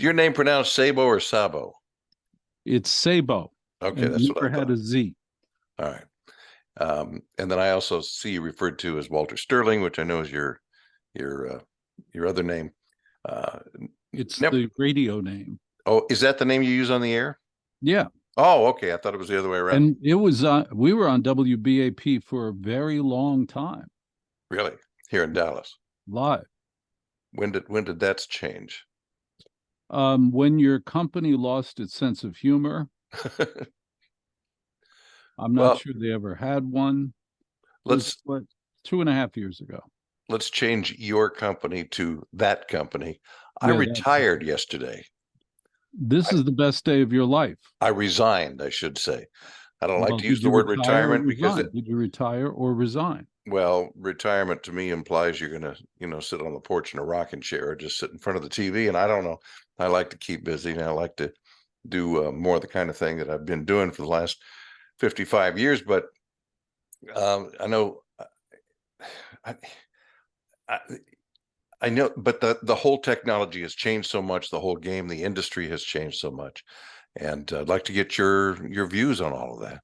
your name pronounced Sabo or Sabo? It's Sabo, Okay, and that's it what never I had thought. a Z. All right. And then I also see you referred to as Walter Sterling, which I know is your uh, your other name. Uh, It's never. the radio name. Oh, is that the name you use on the air? Yeah. Oh, okay. I thought it was the other way around. And it was we were on WBAP for a very long time, Really? Here in Dallas. live. When did that change? When your company lost its sense of humor, I'm not Well, sure they ever had one. It was let's what 2.5 years ago. let's change your company to that company. I Yeah, that's retired yesterday. this I, is the best day of your life. I resigned, I should say. I don't like Well, to use did the you word retire or retirement because resign? Did you retire or resign? well, retirement to me implies you're going to, sit on the porch in a rocking chair or just sit in front of the TV. And I don't know. I like to keep busy and I like to do more of the kind of thing that I've been doing for the last 55 years. But I know, I, I, I know, but the whole technology has changed so much. The whole game, the industry has changed so much. And I'd like to get your views on all of that.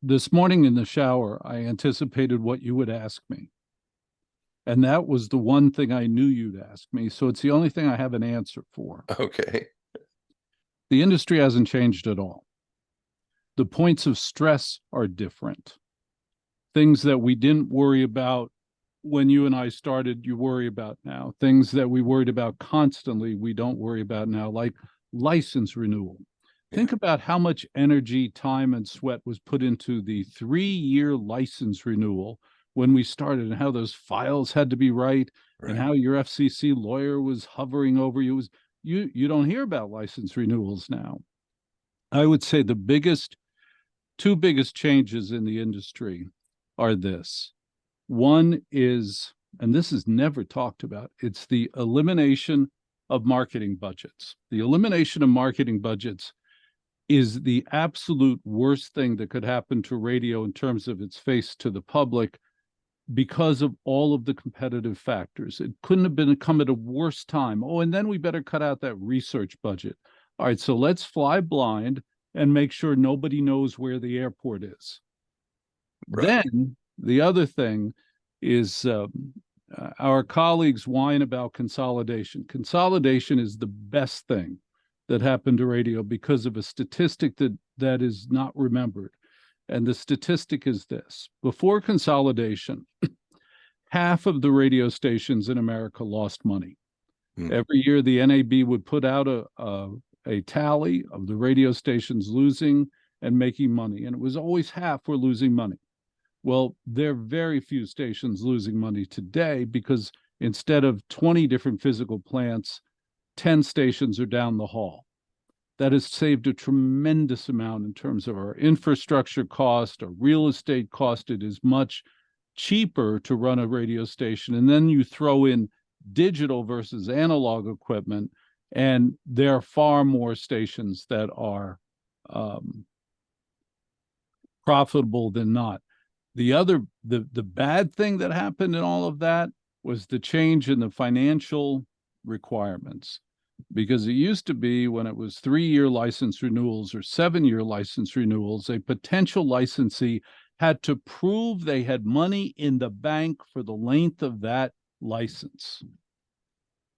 This morning in the shower, I anticipated what you would ask me. And that was the one thing I knew you'd ask me. So it's the only thing I have an answer for. Okay. The industry hasn't changed at all. The points of stress are different. Things that we didn't worry about when you and I started, you worry about now. Things that we worried about constantly, we don't worry about now, like license renewal. Yeah. Think about how much energy, time, and sweat was put into the 3-year license renewal when we started, and how those files had to be right, and Right. how your FCC lawyer was hovering over you. You don't hear about license renewals now. I would say the two biggest changes in the industry are this. One is, and this is never talked about, it's the elimination of marketing budgets. The elimination of marketing budgets is the absolute worst thing that could happen to radio in terms of its face to the public because of all of the competitive factors. It couldn't have been come at a worse time. Oh, and then we better cut out that research budget. All right, so let's fly blind and make sure nobody knows where the airport is. Right. Then the other thing is our colleagues whine about consolidation. Consolidation is the best thing that happened to radio because of a statistic that is not remembered. And the statistic is this: before consolidation, half of the radio stations in America lost money. Every year, the NAB would put out a tally of the radio stations losing and making money, and it was always half were losing money. Well, there are very few stations losing money today because instead of 20 different physical plants, 10 stations are down the hall. That has saved a tremendous amount in terms of our infrastructure cost, our real estate cost. It is much cheaper to run a radio station. And then you throw in digital versus analog equipment, and there are far more stations that are profitable than not. The bad thing that happened in all of that was the change in the financial requirements, because it used to be when it was 3-year license renewals or 7-year license renewals, a potential licensee had to prove they had money in the bank for the length of that license.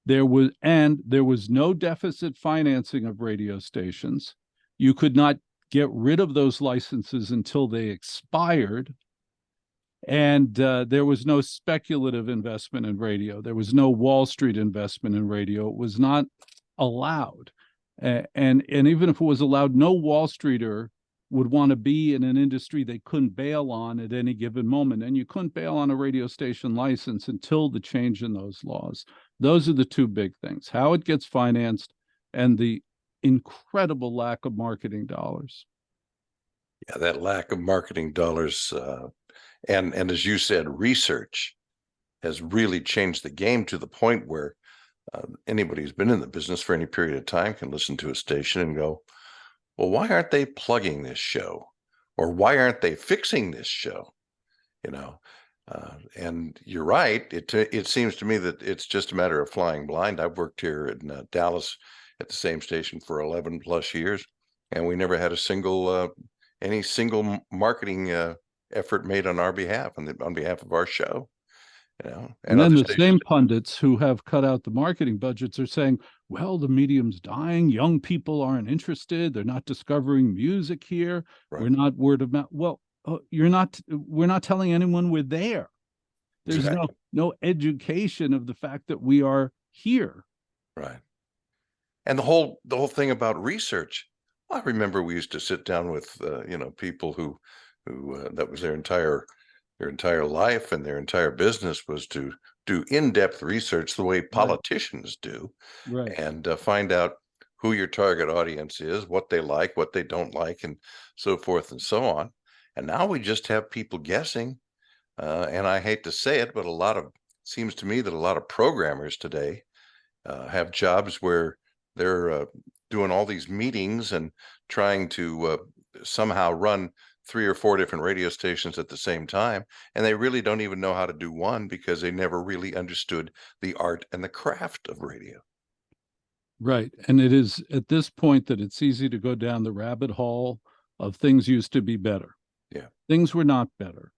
There was no deficit financing of radio stations. You could not get rid of those licenses until they expired. And there was no speculative investment in radio. There was no Wall Street investment in radio. It was not allowed. And even if it was allowed, no Wall Streeter would want to be in an industry they couldn't bail on at any given moment. And you couldn't bail on a radio station license until the change in those laws. Those are the two big things: how it gets financed and the incredible lack of marketing dollars. Yeah, that lack of marketing dollars, and as you said, research has really changed the game to the point where anybody who's been in the business for any period of time can listen to a station and go, well, why aren't they plugging this show? Or why aren't they fixing this show? You know, And you're right. It seems to me that it's just a matter of flying blind. I've worked here in Dallas at the same station for 11 plus years, and we never had a single any single marketing effort made on our behalf on behalf of our show. You know, And and then other the stations. same pundits who have cut out the marketing budgets are saying, well, the medium's dying. Young people aren't interested. They're not discovering music here. Right. We're not word of mouth. Well, we're not telling anyone we're there. There's Exactly. no education of the fact that we are here. Right. And the whole thing about research. I remember we used to sit down with people who that was their entire life and their entire business was to do in-depth research the way Right. politicians do, Right. and find out who your target audience is, what they like, what they don't like, and so forth and so on. And now we just have people guessing. And I hate to say it, but seems to me that a lot of programmers today have jobs where they're doing all these meetings and trying to somehow run 3 or 4 different radio stations at the same time, and they really don't even know how to do one because they never really understood the art and the craft of radio. Right. And it is at this point that it's easy to go down the rabbit hole of things used to be better. Yeah. Things were not better.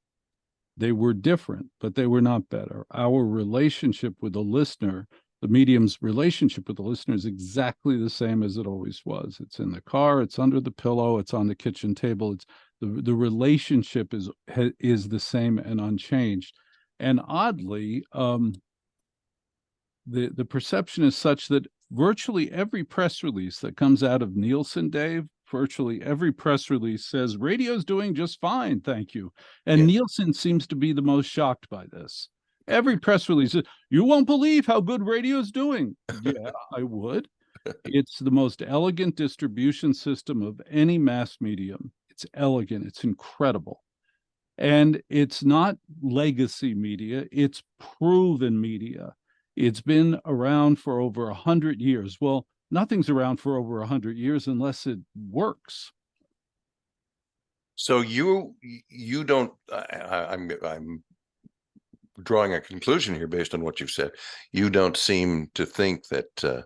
They were different, but they were not better. Our relationship with the listener, the medium's relationship with the listener is exactly the same as it always was. It's in the car, it's under the pillow, it's on the kitchen table. It's the relationship is the same and unchanged. And oddly, the perception is such that virtually every press release that comes out of Nielsen, Dave, virtually every press release says radio's doing just fine, thank you. And Yeah. Nielsen seems to be the most shocked by this. Every press release says, you won't believe how good radio's doing. Yeah, I would. It's the most elegant distribution system of any mass medium. It's elegant, it's incredible. And it's not legacy media, it's proven media. It's been around for over 100 years. Well, nothing's around for over 100 years unless it works. So you don't. I'm drawing a conclusion here based on what you've said. You don't seem to think that the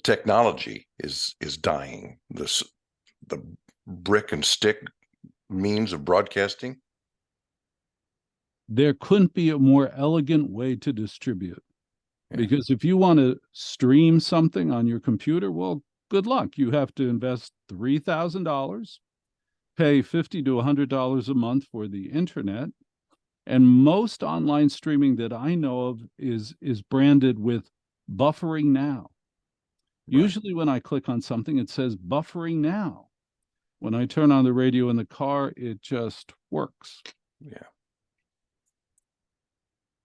technology is dying. The brick and stick means of broadcasting. There couldn't be a more elegant way to distribute. Yeah. Because if you want to stream something on your computer, well, good luck. You have to invest $3,000, pay $50 to $100 a month for the internet. And most online streaming that I know of is branded with buffering now. Right. Usually when I click on something, it says buffering now. When I turn on the radio in the car, it just works. Yeah.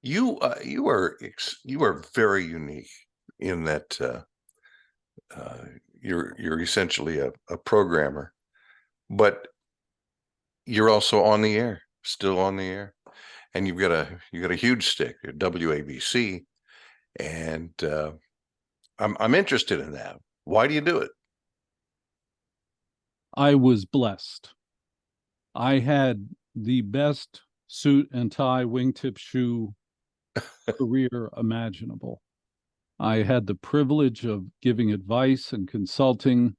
You are very unique in that you're essentially a programmer, but you're also on the air, still on the air, and you got a huge stick, WABC, and I'm interested in that. Why do you do it? I was blessed. I had the best suit and tie, wingtip shoe career imaginable. I had the privilege of giving advice and consulting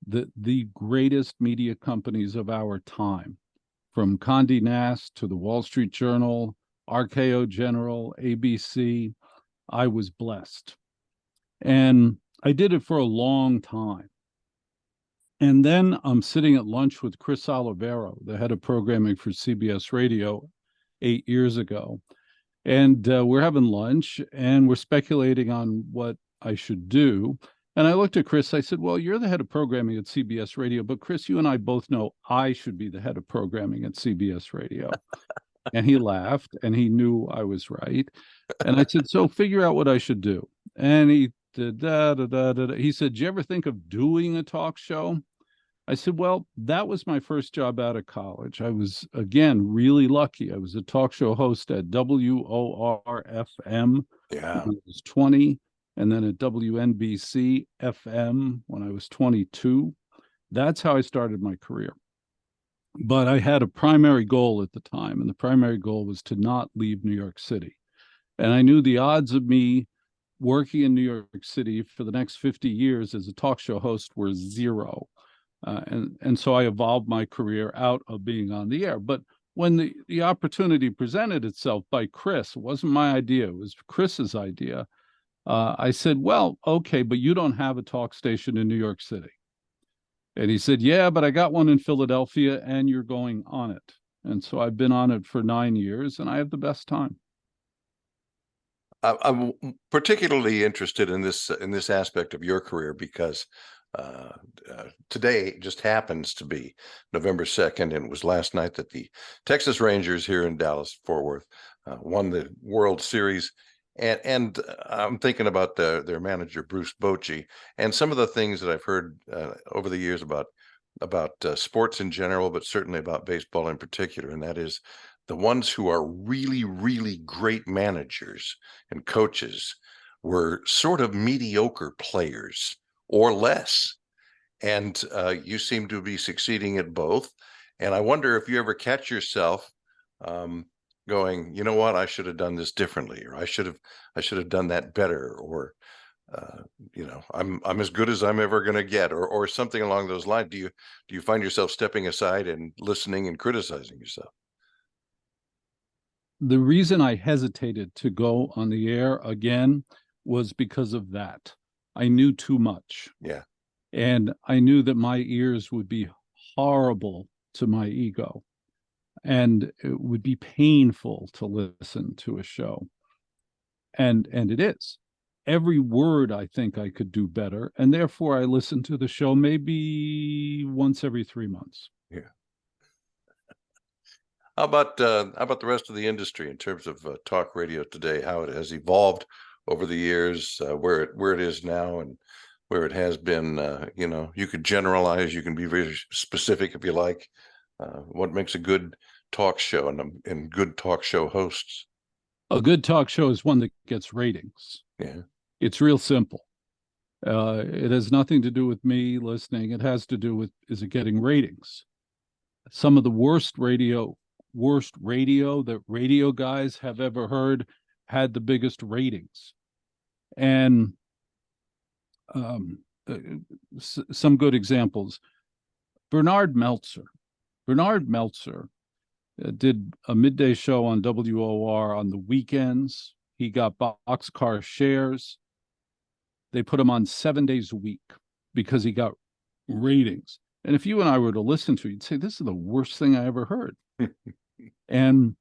the greatest media companies of our time, from Condé Nast to the Wall Street Journal, RKO General, ABC. I was blessed. And I did it for a long time. And then I'm sitting at lunch with Chris Olivero, the head of programming for CBS Radio 8 years ago. And we're having lunch and we're speculating on what I should do. And I looked at Chris. I said, well, you're the head of programming at CBS Radio, but Chris, you and I both know I should be the head of programming at CBS Radio. And he laughed and he knew I was right. And I said, so figure out what I should do. And he did da, da, da, da, da. He said, do you ever think of doing a talk show? I said, well, that was my first job out of college. I was, again, really lucky. I was a talk show host at WOR-FM Yeah. when I was 20, and then at WNBC-FM when I was 22. That's how I started my career. But I had a primary goal at the time, and the primary goal was to not leave New York City. And I knew the odds of me working in New York City for the next 50 years as a talk show host were zero. And so I evolved my career out of being on the air. But when the opportunity presented itself by Chris, it wasn't my idea, it was Chris's idea. I said, well, okay, but you don't have a talk station in New York City. And he said, yeah, but I got one in Philadelphia and you're going on it. And so I've been on it for 9 years and I have the best time. I'm particularly interested in this aspect of your career because today just happens to be November 2nd, and it was last night that the Texas Rangers here in Dallas Fort Worth won the World Series. And I'm thinking about their manager Bruce Bochy and some of the things that I've heard over the years about sports in general, but certainly about baseball in particular, and that is the ones who are really, really great managers and coaches were sort of mediocre players or less. And you seem to be succeeding at both. And I wonder if you ever catch yourself going, you know what, I should have done this differently, or I should have done that better, or I'm as good as I'm ever going to get, or something along those lines. Do you find yourself stepping aside and listening and criticizing yourself? The reason I hesitated to go on the air again was because of that. I knew too much. Yeah. And I knew that my ears would be horrible to my ego. And it would be painful to listen to a show. And it is. Every word I think I could do better. And therefore I listen to the show maybe once every 3 months. Yeah. How about the rest of the industry in terms of talk radio today? How it has evolved over the years, where it is now, and where it has been. You could generalize. You can be very specific if you like. What makes a good talk show and good talk show hosts? A good talk show is one that gets ratings. Yeah. It's real simple. It has nothing to do with me listening. It has to do with, is it getting ratings? Some of the worst radio that radio guys have ever heard had the biggest ratings. And some good examples. Bernard Meltzer did a midday show on WOR on the weekends. He got boxcar shares. They put him on 7 days a week because he got ratings. And if you and I were to listen to it, you'd say, this is the worst thing I ever heard. And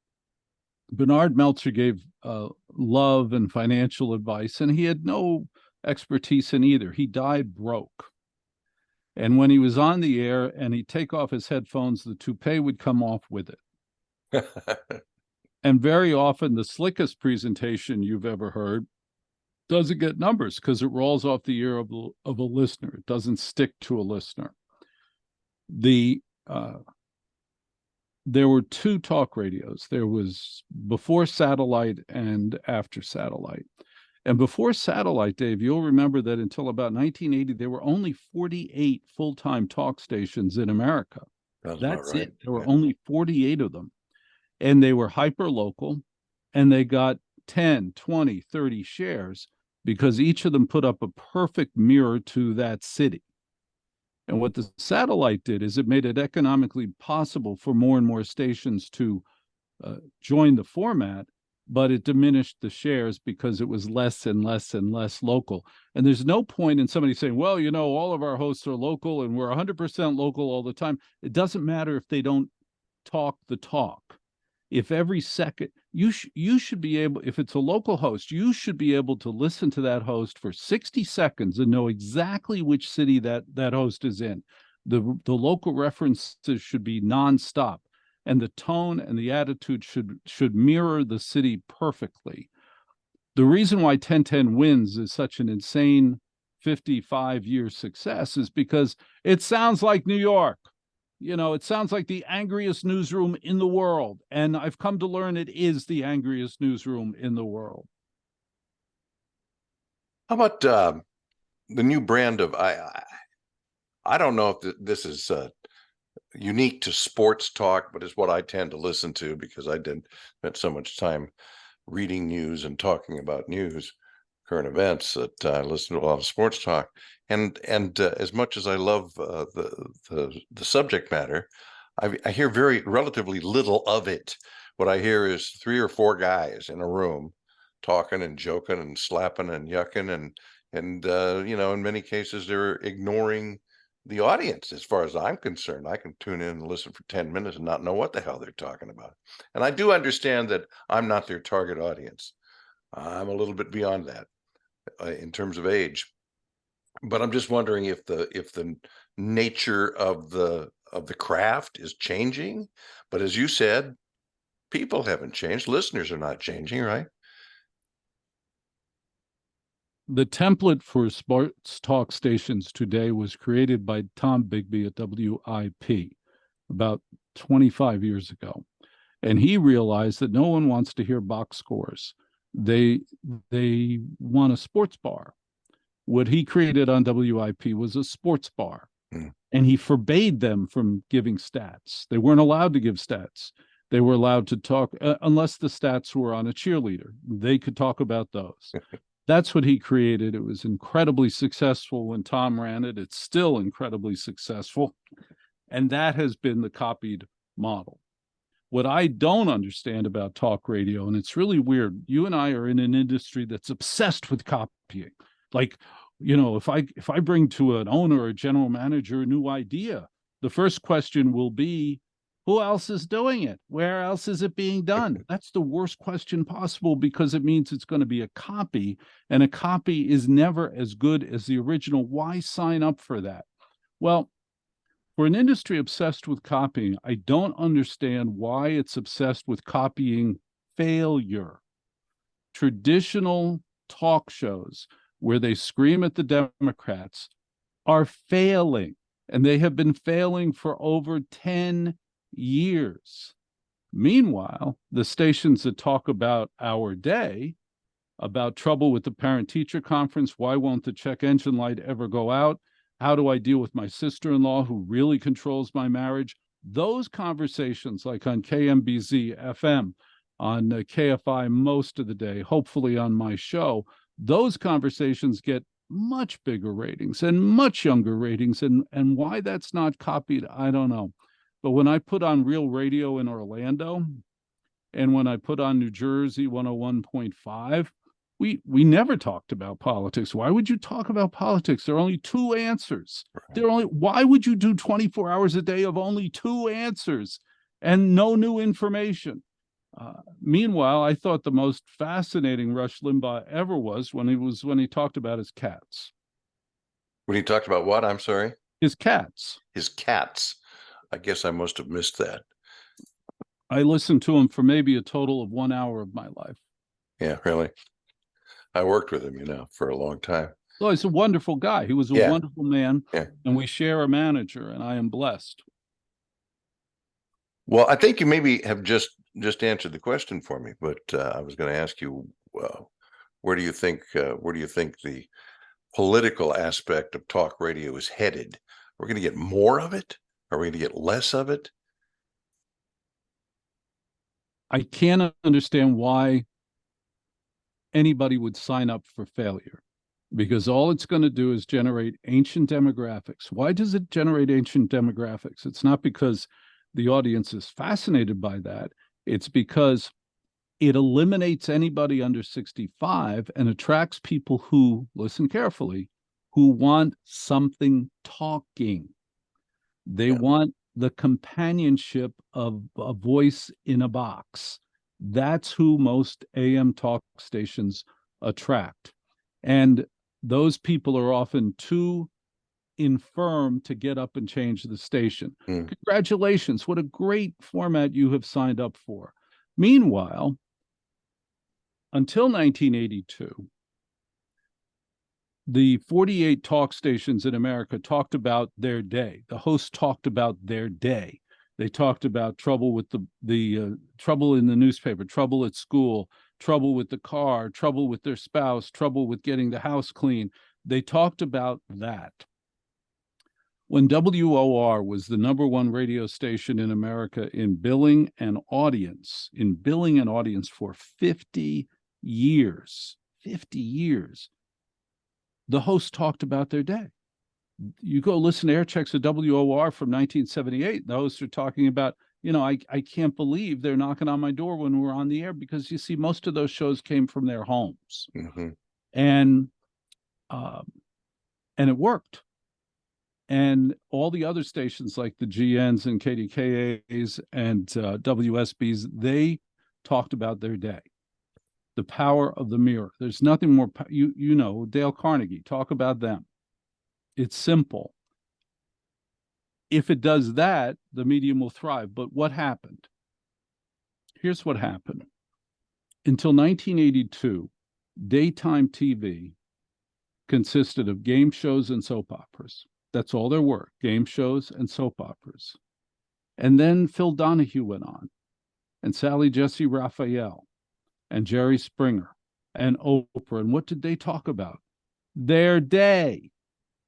Bernard Meltzer gave love and financial advice, and he had no expertise in either. He died broke. And when he was on the air and he'd take off his headphones, the toupee would come off with it. And very often the slickest presentation you've ever heard doesn't get numbers because it rolls off the ear of a listener. It doesn't stick to a listener. There were two talk radios. There was before satellite and after satellite. And before satellite, Dave, you'll remember that until about 1980, there were only 48 full-time talk stations in America. That's right. It. There were only 48 of them. And they were hyper-local, and they got 10, 20, 30 shares because each of them put up a perfect mirror to that city. And what the satellite did is it made it economically possible for more and more stations to join the format, but it diminished the shares because it was less and less and less local. And there's no point in somebody saying, well, all of our hosts are local and we're 100% local all the time. It doesn't matter if they don't talk the talk. If every second, you should be able, if it's a local host, you should be able to listen to that host for 60 seconds and know exactly which city that host is in. The local references should be nonstop, and the tone and the attitude should mirror the city perfectly. The reason why 1010 Wins is such an insane 55-year success is because it sounds like New York. It sounds like the angriest newsroom in the world. And I've come to learn it is the angriest newsroom in the world. How about the new brand of, I don't know if this is unique to sports talk, but it's what I tend to listen to because I did spent so much time reading news and talking about news, current events, that I listen to a lot of sports talk. And as much as I love the subject matter, I hear very relatively little of it. What I hear is 3 or 4 guys in a room talking and joking and slapping and yucking and you know, in many cases they're ignoring the audience. As far as I'm concerned, I can tune in and listen for 10 minutes and not know what the hell they're talking about. And I do understand that I'm not their target audience. I'm a little bit beyond that in terms of age. But I'm just wondering if the nature of the craft is changing. But as you said, people haven't changed. Listeners are not changing, right? The template for sports talk stations today was created by Tom Bigby at WIP about 25 years ago. And he realized that no one wants to hear box scores. They want a sports bar. What he created on WIP was a sports bar. Mm. And he forbade them from giving stats. They weren't allowed to give stats. They were allowed to talk, unless the stats were on a cheerleader. They could talk about those. That's what he created. It was incredibly successful when Tom ran it. It's still incredibly successful. And that has been the copied model. What I don't understand about talk radio, and it's really weird, you and I are in an industry that's obsessed with copying. Like, you know, if I bring to an owner or general manager a new idea, the first question will be, who else is doing it? Where else is it being done? That's the worst question possible because it means it's going to be a copy, and a copy is never as good as the original. Why sign up for that? Well, for an industry obsessed with copying, I don't understand why it's obsessed with copying failure. Traditional talk shows where they scream at the Democrats are failing, and they have been failing for over 10 years. Meanwhile, the stations that talk about our day, about trouble with the parent-teacher conference, why won't the check engine light ever go out? How do I deal with my sister-in-law who really controls my marriage? Those conversations, like on KMBZ FM, on KFI most of the day, hopefully on my show, those conversations get much bigger ratings and much younger ratings. And why that's not copied, I don't know. But when I put on Real Radio in Orlando, and when I put on New Jersey 101.5, we never talked about politics. Why would you talk about politics? There are only 2 answers. Why would you do 24 hours a day of only 2 answers and no new information? Meanwhile, I thought the most fascinating Rush Limbaugh ever was when he talked about his cats. When he talked about what? I'm sorry? His cats. His cats. I guess I must have missed that. I listened to him for maybe a total of 1 hour of my life. Yeah, really. I worked with him, you know, for a long time. Oh, he's a wonderful guy. He was a wonderful man, and we share a manager, and I am blessed. Well, I think you maybe have just answered the question for me, but I was going to ask you, where do you think the political aspect of talk radio is headed? We're going to get more of it? Are we going to get less of it? I can't understand why anybody would sign up for failure, because all it's going to do is generate ancient demographics. Why does it generate ancient demographics? It's not because the audience is fascinated by that. It's because it eliminates anybody under 65 and attracts people who, listen carefully, who want something talking. They want the companionship of a voice in a box. That's who most AM talk stations attract. And those people are often too infirm to get up and change the station. Congratulations. What a great format you have signed up for. Meanwhile, until 1982, the 48 talk stations in America talked about their day. The host talked about their day. They talked about trouble with the trouble in the newspaper, trouble at school, trouble with the car, trouble with their spouse, trouble with getting the house clean. They talked about that. When WOR was the #1 radio station in America in billing and audience, for 50 years, the host talked about their day. You go listen to air checks of WOR from 1978. The hosts are talking about, I can't believe they're knocking on my door when we're on the air, because you see, most of those shows came from their homes. Mm-hmm. And it worked. And all the other stations like the GNs and KDKAs and WSBs, they talked about their day. The power of the mirror. There's nothing more, Dale Carnegie, talk about them. It's simple. If it does that, the medium will thrive. But what happened? Here's what happened. Until 1982, daytime TV consisted of game shows and soap operas. That's all there were, game shows and soap operas. And then Phil Donahue went on, and Sally Jesse Raphael, and Jerry Springer, and Oprah. And what did they talk about? Their day.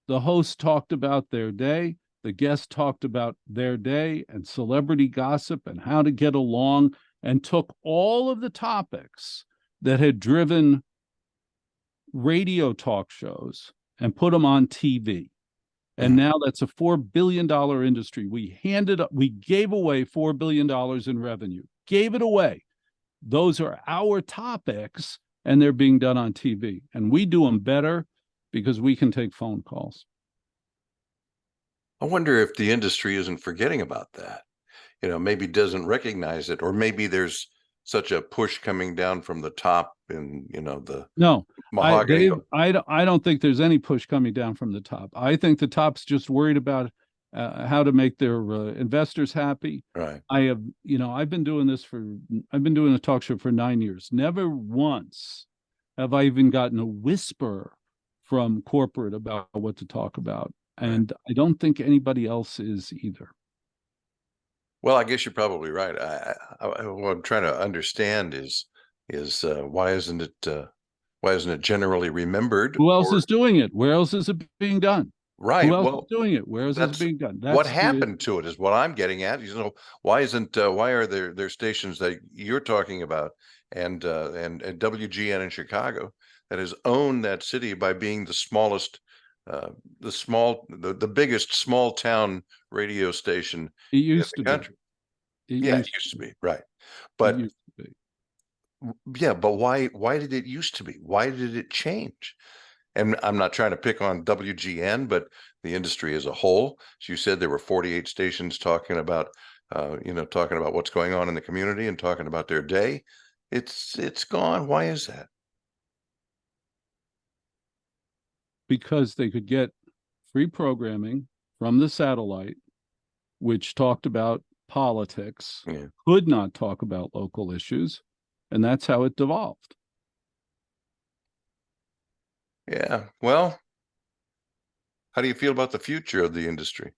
The host talked about their day. The guest talked about their day and celebrity gossip and how to get along, and took all of the topics that had driven radio talk shows and put them on TV. And now that's a $4 billion industry. We gave away $4 billion in revenue, gave it away. Those are our topics, and they're being done on TV. And we do them better because we can take phone calls. I wonder if the industry isn't forgetting about that, maybe doesn't recognize it, or maybe there's such a push coming down from the top in, the no, mahogany. I don't think there's any push coming down from the top. I think the top's just worried about how to make their investors happy. Right. I've been doing a talk show for 9 years. Never once have I even gotten a whisper from corporate about what to talk about. And I don't think anybody else is either. Well, I guess you're probably right. What I'm trying to understand is why isn't it generally remembered? Who else is doing it? Where else is it being done? Right. Who else is doing it? Where is it being done? What happened to it is what I'm getting at. Why are there stations that you're talking about and WGN in Chicago that has owned that city by being the smallest, the biggest small town radio station in the country? It used to be, right. But but why did it used to be? Why did it change? And I'm not trying to pick on WGN, but the industry as a whole. As you said, there were 48 stations talking about what's going on in the community and talking about their day. It's gone. Why is that? Because they could get free programming from the satellite, which talked about politics, could not talk about local issues, and that's how it devolved. Yeah. Well, how do you feel about the future of the industry?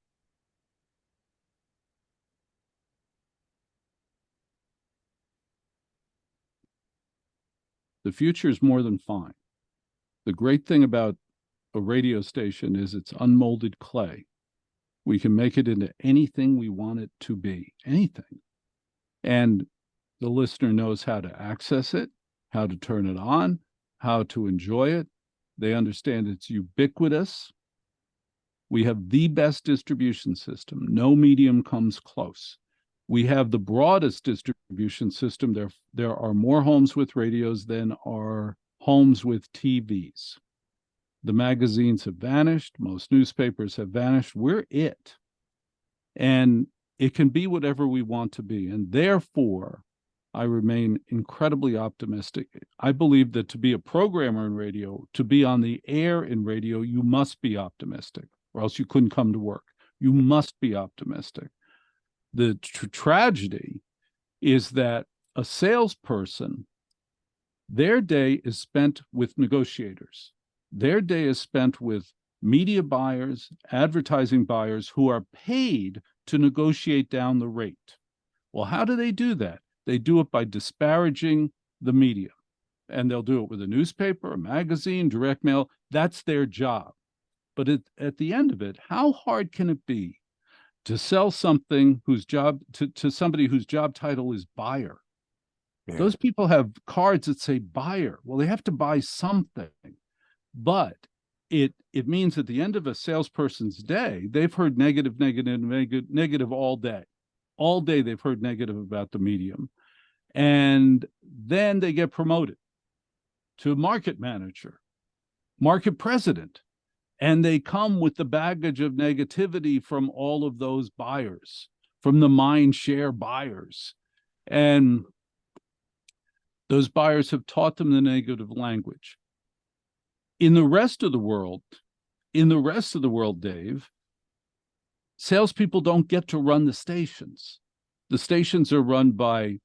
The future is more than fine. The great thing about a radio station is it's unmolded clay. We can make it into anything we want it to be, anything. And the listener knows how to access it, how to turn it on, how to enjoy it. They understand it's ubiquitous. We have the best distribution system. No medium comes close. We have the broadest distribution system. There are more homes with radios than are homes with TVs. The magazines have vanished. Most newspapers have vanished. We're it. And it can be whatever we want to be. And therefore, I remain incredibly optimistic. I believe that to be a programmer in radio, to be on the air in radio, you must be optimistic, or else you couldn't come to work. You must be optimistic. The tragedy is that a salesperson, their day is spent with negotiators. Their day is spent with media buyers, advertising buyers who are paid to negotiate down the rate. Well, how do they do that? They do it by disparaging the media. And they'll do it with a newspaper, a magazine, direct mail. That's their job. But at the end of it, how hard can it be to sell something whose job to somebody whose job title is buyer? Yeah. Those people have cards that say buyer. Well, they have to buy something, but it means at the end of a salesperson's day, they've heard negative all day. All day they've heard negative about the medium. And then they get promoted to market manager, market president, and they come with the baggage of negativity from all of those buyers, from the mind share buyers. And those buyers have taught them the negative language. In the rest of the world, Dave, salespeople don't get to run the stations. The stations are run by,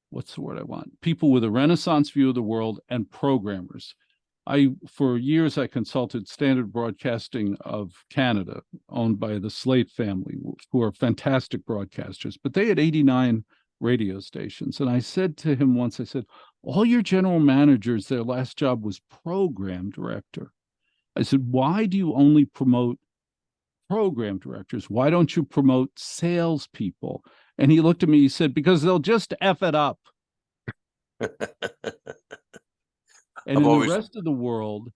what's the word I want? People with a Renaissance view of the world and programmers. For years, I consulted Standard Broadcasting of Canada, owned by the Slate family, who are fantastic broadcasters, but they had 89 radio stations. And I said to him once, I said, all your general managers, their last job was program director. I said, why do you only promote program directors? Why don't you promote salespeople? And he looked at me, he said, because they'll just F it up. And in the rest of the world,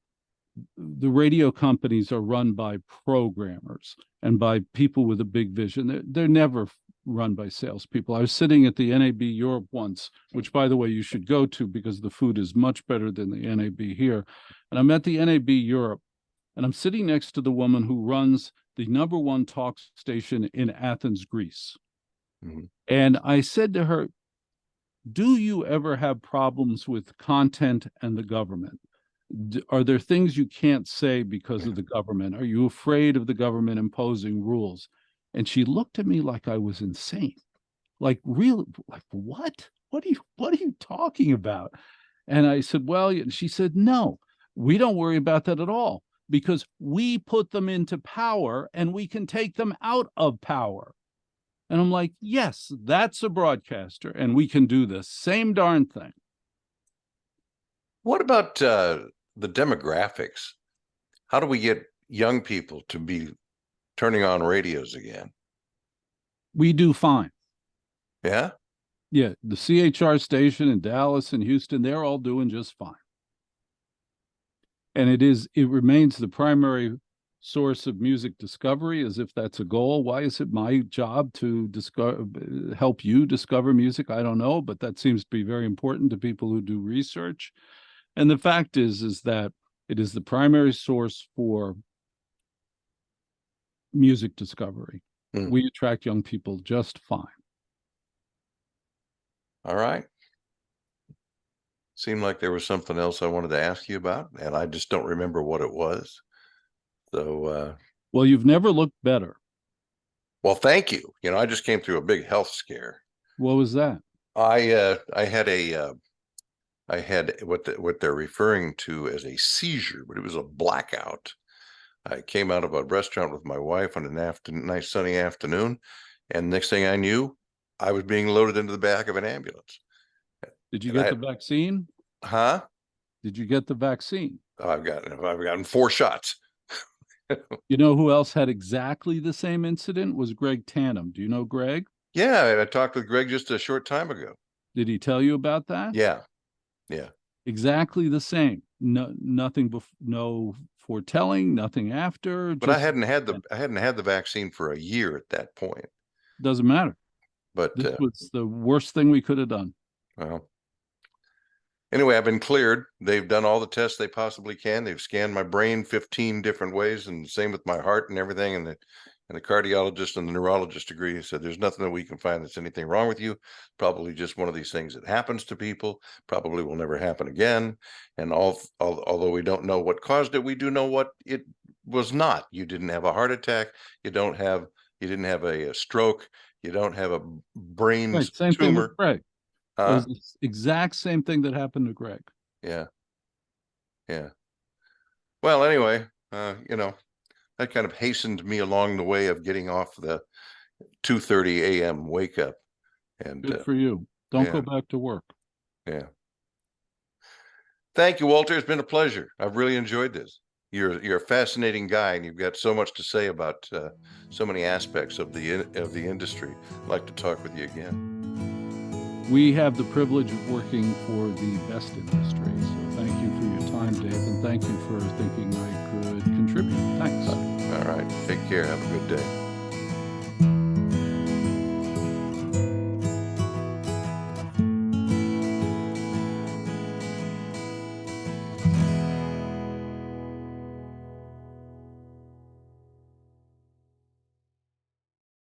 the radio companies are run by programmers and by people with a big vision. They're never run by salespeople. I was sitting at the NAB Europe once, which, by the way, you should go to because the food is much better than the NAB here. And I'm at the NAB Europe, and I'm sitting next to the woman who runs the #1 talk station in Athens, Greece. Mm-hmm. And I said to her, do you ever have problems with content and the government? Are there things you can't say because of the government? Are you afraid of the government imposing rules? And she looked at me like I was insane. Like, really? Like, what? What are you talking about? And I said, well, and she said, no, we don't worry about that at all because we put them into power and we can take them out of power. And I'm like, yes, that's a broadcaster, and we can do the same darn thing. What about the demographics? How do we get young people to be turning on radios again? We do fine. Yeah? Yeah, the CHR station in Dallas and Houston, they're all doing just fine. And it remains the primary source of music discovery, as if that's a goal. Why is it my job to help you discover music? I don't know, but that seems to be very important to people who do research. And the fact is that it is the primary source for music discovery. We attract young people just fine. All right. Seemed like there was something else I wanted to ask you about, and I just don't remember what it was. So, well, you've never looked better. Well, thank you. You know, I just came through a big health scare. What was that? I had what they're referring to as a seizure, but it was a blackout. I came out of a restaurant with my wife on a nice sunny afternoon, and next thing I knew, I was being loaded into the back of an ambulance. Did you get the vaccine? Huh? Did you get the vaccine? I've gotten 4 shots. You know who else had exactly the same incident? Was Greg Tanham. Do you know Greg? Yeah, I talked with Greg just a short time ago. Did he tell you about that? Yeah. Exactly the same. Nothing, no foretelling, nothing after. But I hadn't had the vaccine for a year at that point. Doesn't matter. But this was the worst thing we could have done. Well, anyway, I've been cleared. They've done all the tests they possibly can. They've scanned my brain 15 different ways, and same with my heart and everything. And the cardiologist and the neurologist agree. He said, there's nothing that we can find that's anything wrong with you. Probably just one of these things that happens to people. Probably will never happen again. And although we don't know what caused it, we do know what it was not. You didn't have a heart attack. You didn't have a stroke. You don't have a brain tumor. Same thing with Greg. It was the exact same thing that happened to Greg. Yeah. Well, anyway, you know, that kind of hastened me along the way of getting off the 2:30 a.m. wake up. And good for you. Don't go back to work. Yeah. Thank you, Walter. It's been a pleasure. I've really enjoyed this. You're a fascinating guy, and you've got so much to say about so many aspects of the industry. I'd like to talk with you again. We have the privilege of working for the best industry. So thank you for your time, Dave, and thank you for thinking I could contribute. Thanks. All right. Take care. Have a good day.